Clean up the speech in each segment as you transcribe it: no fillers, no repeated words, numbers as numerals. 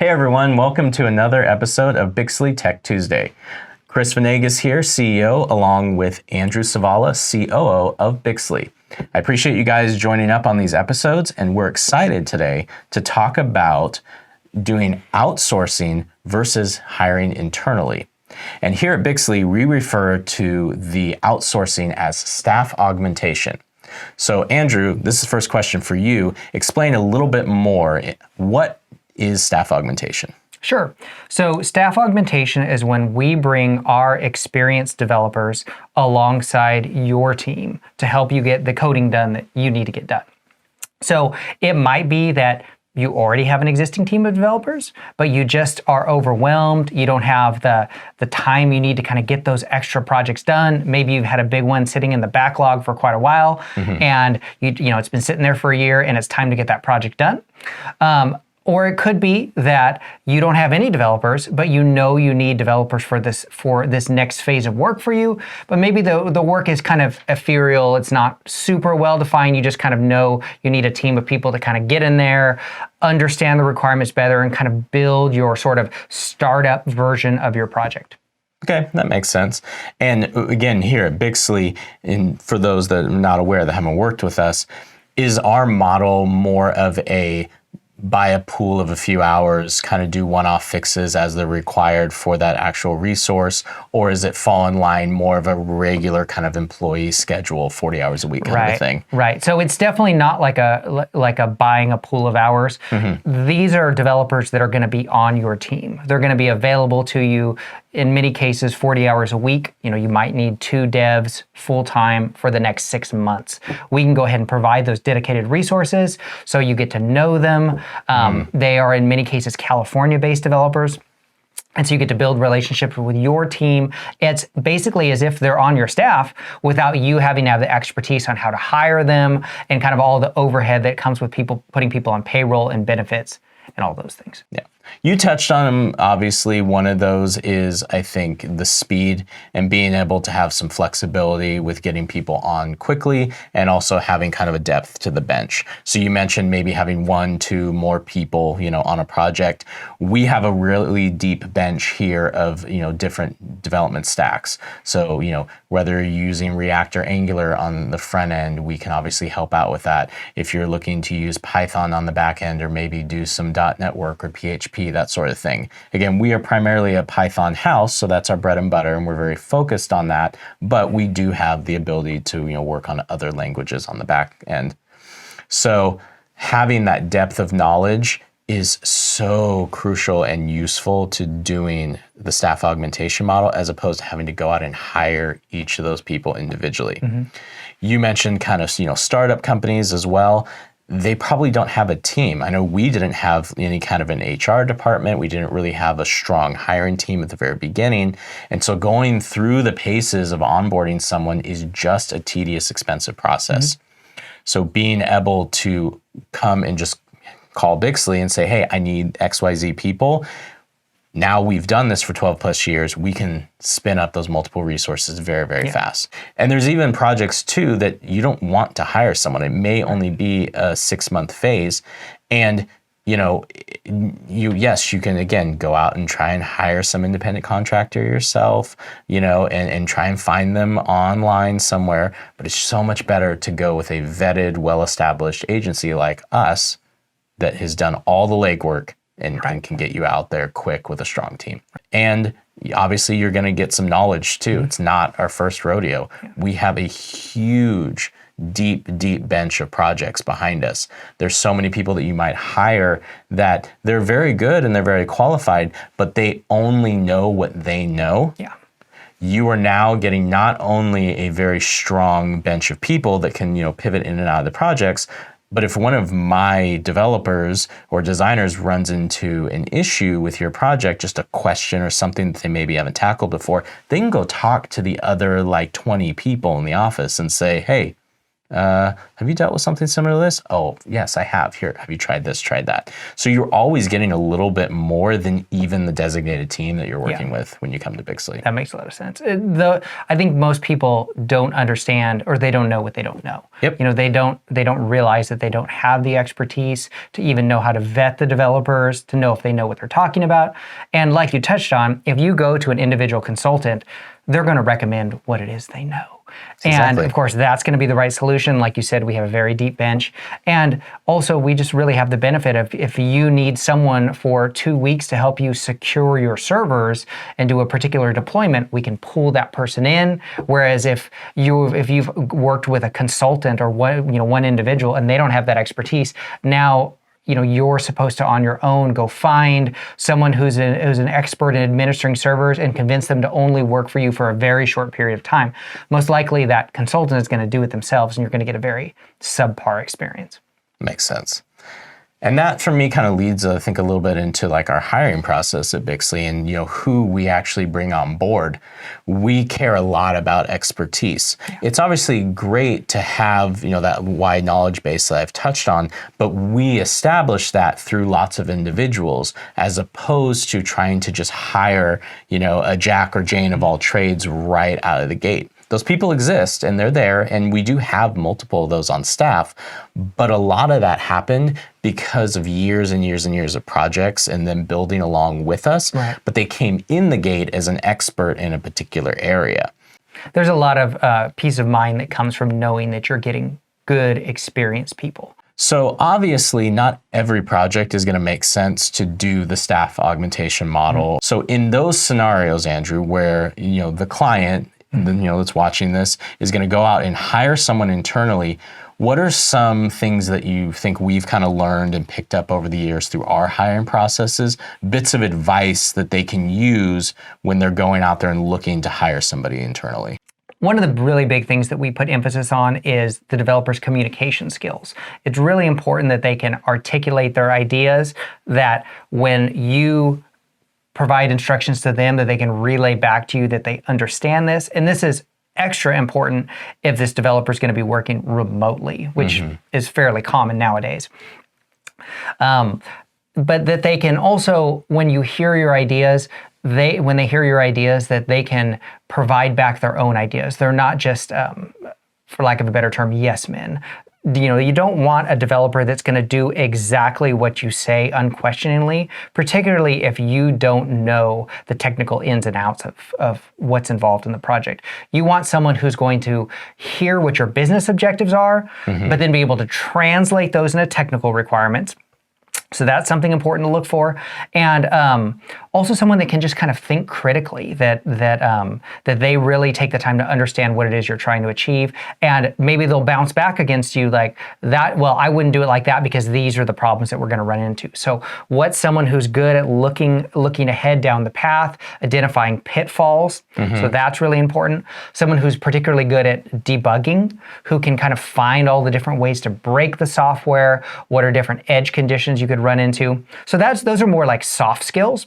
Hey everyone, welcome to another episode of Bixley Tech Tuesday. Chris Venegas here, CEO, along with Andrew Savala, COO of Bixley. I appreciate you guys joining up on these episodes, and we're excited today to talk about doing outsourcing versus hiring internally. And here at Bixley, we refer to the outsourcing as staff augmentation. So Andrew, this is the first question for you. Explain a little bit more. What is staff augmentation? Sure. So staff augmentation is when we bring our experienced developers alongside your team to help you get the coding done that you need to get done. So it might be that you already have an existing team of developers, but you just are overwhelmed. You don't have the time you need to kind of get those extra projects done. Maybe you've had a big one sitting in the backlog for quite a while, and you know it's been sitting there for a year, and it's time to get that project done. Or it could be that you don't have any developers, but you know you need developers for this next phase of work for you. But maybe the work is kind of ethereal. It's not super well defined. You just kind of know you need a team of people to kind of get in there, understand the requirements better, and kind of build your sort of startup version of your project. Okay, that makes sense. And again, here at Bixley, and for those that are not aware that haven't worked with us, is our model more of a buy a pool of a few hours, kind of do one-off fixes as they're required for that actual resource, or is it fall in line more of a regular kind of employee schedule, 40 hours a week kind of thing? Right. So it's definitely not like a buying a pool of hours. These are developers that are going to be on your team. They're going to be available to you in many cases 40 hours a week. You know, you might need 2 devs full-time for the next 6 months. We can go ahead and provide those dedicated resources so you get to know them. They are in many cases California-based developers. And so you get to build relationships with your team. It's basically as if they're on your staff without you having to have the expertise on how to hire them and kind of all the overhead that comes with putting people on payroll and benefits and all those things. Yeah. You touched on them. Obviously, one of those is, I think, the speed and being able to have some flexibility with getting people on quickly and also having kind of a depth to the bench. So you mentioned maybe having 1, 2 more people, on a project. We have a really deep bench here of, different development stacks. So, whether you're using React or Angular on the front end, we can obviously help out with that. If you're looking to use Python on the back end or maybe do some .NET work or PHP, that sort of thing. Again, we are primarily a Python house, so that's our bread and butter, and we're very focused on that, but we do have the ability to work on other languages on the back end. So having that depth of knowledge is so crucial and useful to doing the staff augmentation model as opposed to having to go out and hire each of those people individually. You mentioned kind of startup companies as well. They probably don't have a team. I know we didn't have any kind of an HR department. We didn't really have a strong hiring team at the very beginning. And so going through the paces of onboarding someone is just a tedious, expensive process. So being able to come and just call Bixley and say, hey, I need XYZ people. Now we've done this for 12 plus years, we can spin up those multiple resources very, very fast. And there's even projects too that you don't want to hire someone. It may only be a 6-month phase. And you can again go out and try and hire some independent contractor yourself, and try and find them online somewhere. But it's so much better to go with a vetted, well-established agency like us that has done all the legwork and can get you out there quick with a strong team. And obviously you're going to get some knowledge too. It's not our first rodeo. We have a huge, deep bench of projects behind us. There's so many people that you might hire that they're very good and they're very qualified, but they only know what they know. You are now getting not only a very strong bench of people that can, pivot in and out of the projects, but if one of my developers or designers runs into an issue with your project, just a question or something that they maybe haven't tackled before, they can go talk to the other 20 people in the office and say, hey, have you dealt with something similar to this? Oh, yes, I have. Here, have you tried this, tried that? So you're always getting a little bit more than even the designated team that you're working with when you come to Bixley. That makes a lot of sense. I think most people don't understand, or they don't know what they don't know. Yep. They don't realize that they don't have the expertise to even know how to vet the developers, to know if they know what they're talking about. And like you touched on, if you go to an individual consultant, they're going to recommend what it is they know. And of course, that's going to be the right solution. Like you said, we have a very deep bench. And also, we just really have the benefit of if you need someone for 2 weeks to help you secure your servers and do a particular deployment, we can pull that person in. Whereas if you've worked with a consultant or one individual and they don't have that expertise, now you're supposed to on your own go find someone who's an expert in administering servers and convince them to only work for you for a very short period of time. Most likely that consultant is going to do it themselves and you're going to get a very subpar experience. Makes sense. And that for me kind of leads, I think, a little bit into like our hiring process at Bixley and who we actually bring on board. We care a lot about expertise. Yeah. It's obviously great to have that wide knowledge base that I've touched on, but we establish that through lots of individuals as opposed to trying to just hire a Jack or Jane of all trades right out of the gate. Those people exist and they're there, and we do have multiple of those on staff, but a lot of that happened because of years and years and years of projects and them building along with us, right. But they came in the gate as an expert in a particular area. There's a lot of peace of mind that comes from knowing that you're getting good, experienced people. So obviously not every project is going to make sense to do the staff augmentation model. Mm-hmm. So in those scenarios, Andrew, where the client that's watching this is going to go out and hire someone internally, what are some things that you think we've kind of learned and picked up over the years through our hiring processes, bits of advice that they can use when they're going out there and looking to hire somebody internally? One of the really big things that we put emphasis on is the developer's communication skills. It's really important that they can articulate their ideas, that when you provide instructions to them that they can relay back to you that they understand this. And this is extra important if this developer is going to be working remotely, which is fairly common nowadays. But that they can also, when you hear your ideas, when they hear your ideas, that they can provide back their own ideas. They're not just, for lack of a better term, yes men. You don't want a developer that's going to do exactly what you say unquestioningly, particularly if you don't know the technical ins and outs of what's involved in the project. You want someone who's going to hear what your business objectives are, but then be able to translate those into technical requirements. So that's something important to look for, and also someone that can just kind of think critically, that they really take the time to understand what it is you're trying to achieve, and maybe they'll bounce back against you like that. Well, I wouldn't do it like that because these are the problems that we're going to run into. So what's someone who's good at looking ahead down the path, identifying pitfalls. So that's really important. Someone who's particularly good at debugging, who can kind of find all the different ways to break the software, what are different edge conditions you could run into. So those are more like soft skills.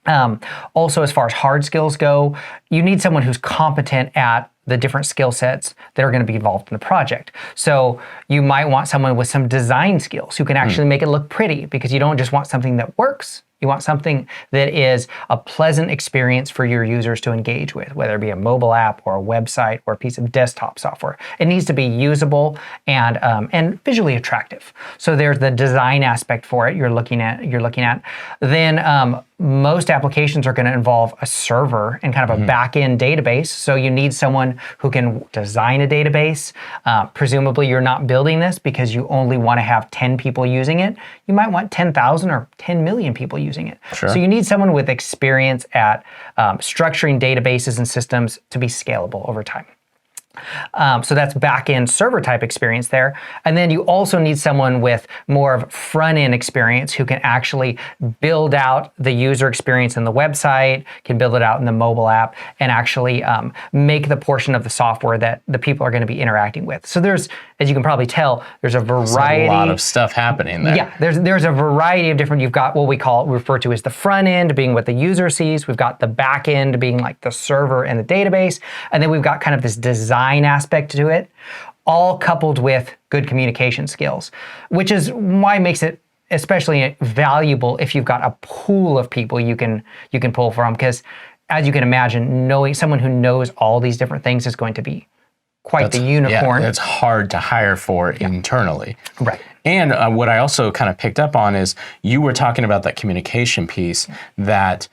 Also, as far as hard skills go, you need someone who's competent at the different skill sets that are going to be involved in the project. So you might want someone with some design skills who can actually make it look pretty, because you don't just want something that works. You want something that is a pleasant experience for your users to engage with, whether it be a mobile app or a website or a piece of desktop software. It needs to be usable and visually attractive. So there's the design aspect for it you're looking at. Then most applications are going to involve a server and kind of a back-end database. So you need someone who can design a database. Presumably you're not building this because you only want to have 10 people using it. You might want 10,000 or 10 million people using it. Sure. So you need someone with experience at structuring databases and systems to be scalable over time. So that's back-end server type experience there. And then you also need someone with more of front-end experience who can actually build out the user experience in the website, can build it out in the mobile app, and actually make the portion of the software that the people are going to be interacting with. So there's, as you can probably tell, there's a variety. There's a lot of stuff happening there. Yeah, there's a variety of different, you've got what we refer to as the front end being what the user sees. We've got the back end being like the server and the database. And then we've got kind of this design aspect to it. all coupled with good communication skills, which is why it makes it especially valuable if you've got a pool of people you can pull from, because as you can imagine, knowing someone who knows all these different things is going to be quite the unicorn. Yeah, it's hard to hire for internally. Right. And what I also kind of picked up on is you were talking about that communication piece, that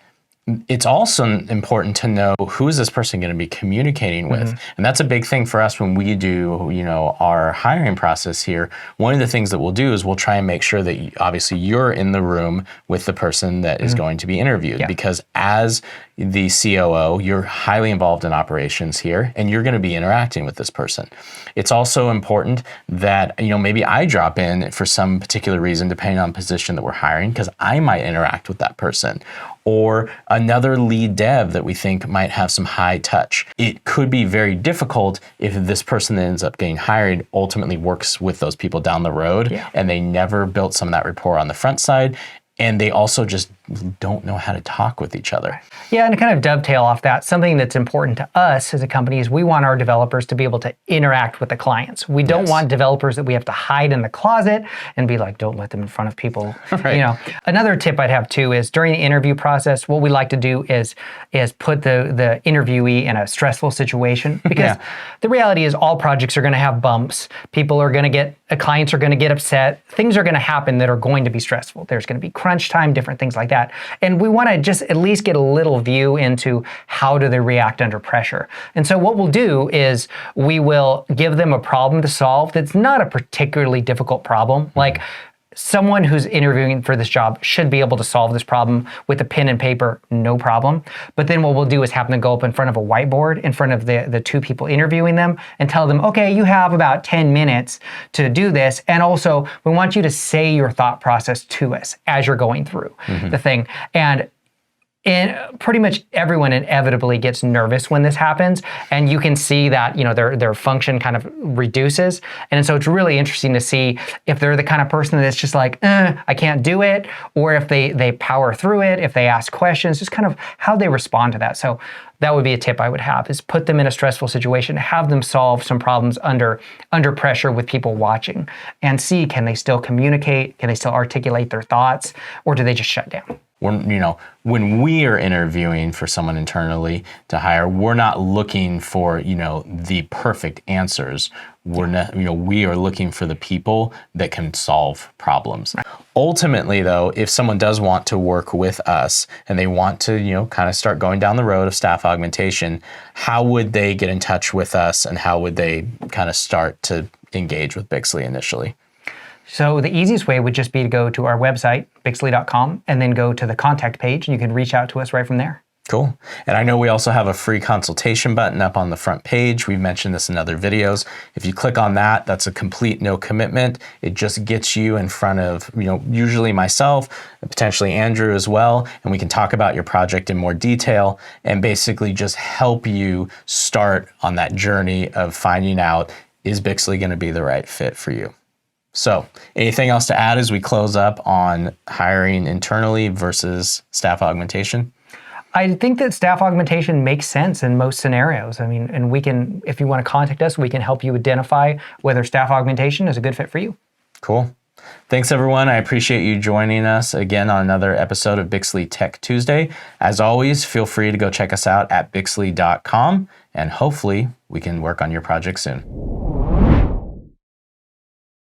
it's also important to know who is this person going to be communicating with. And that's a big thing for us when we do, our hiring process here. One of the things that we'll do is we'll try and make sure that obviously you're in the room with the person that is going to be interviewed, because as the COO, you're highly involved in operations here and you're going to be interacting with this person. It's also important that, maybe I drop in for some particular reason, depending on the position that we're hiring, because I might interact with that person, or another lead dev that we think might have some high touch. It could be very difficult if this person that ends up getting hired ultimately works with those people down the road and they never built some of that rapport on the front side. And they also just don't know how to talk with each other. Yeah, and to kind of dovetail off that, something that's important to us as a company is we want our developers to be able to interact with the clients. We don't want developers that we have to hide in the closet and be like, don't let them in front of people. Right. Another tip I'd have too is during the interview process, what we like to do is put the interviewee in a stressful situation, because the reality is all projects are going to have bumps. People are going to clients are going to get upset. Things are going to happen that are going to be stressful. There's going to be crunch time, different things like that. And we want to just at least get a little view into how do they react under pressure. And so what we'll do is we will give them a problem to solve that's not a particularly difficult problem. Like, someone who's interviewing for this job should be able to solve this problem with a pen and paper, no problem. But then what we'll do is have them go up in front of a whiteboard in front of the two people interviewing them and tell them, okay, you have about 10 minutes to do this. And also, we want you to say your thought process to us as you're going through the thing. And pretty much everyone inevitably gets nervous when this happens, and you can see that their function kind of reduces. And so it's really interesting to see if they're the kind of person that's just like, I can't do it, or if they power through it, if they ask questions, just kind of how they respond to that. So that would be a tip I would have, is put them in a stressful situation, have them solve some problems under pressure with people watching, and see, can they still communicate? Can they still articulate their thoughts, or do they just shut down? When we are interviewing for someone internally to hire, we're not looking for, the perfect answers. We're not, we are looking for the people that can solve problems. Right. Ultimately, though, if someone does want to work with us and they want to, kind of start going down the road of staff augmentation, how would they get in touch with us, and how would they kind of start to engage with Bixley initially? So the easiest way would just be to go to our website, Bixley.com, and then go to the contact page, and you can reach out to us right from there. Cool. And I know we also have a free consultation button up on the front page. We've mentioned this in other videos. If you click on that, that's a complete no commitment. It just gets you in front of, usually myself, potentially Andrew as well, and we can talk about your project in more detail and basically just help you start on that journey of finding out, is Bixley going to be the right fit for you? So, anything else to add as we close up on hiring internally versus staff augmentation? I think that staff augmentation makes sense in most scenarios. I mean, and we can, if you want to contact us, we can help you identify whether staff augmentation is a good fit for you. Cool. Thanks, everyone. I appreciate you joining us again on another episode of Bixley Tech Tuesday. As always, feel free to go check us out at Bixley.com, and hopefully we can work on your project soon.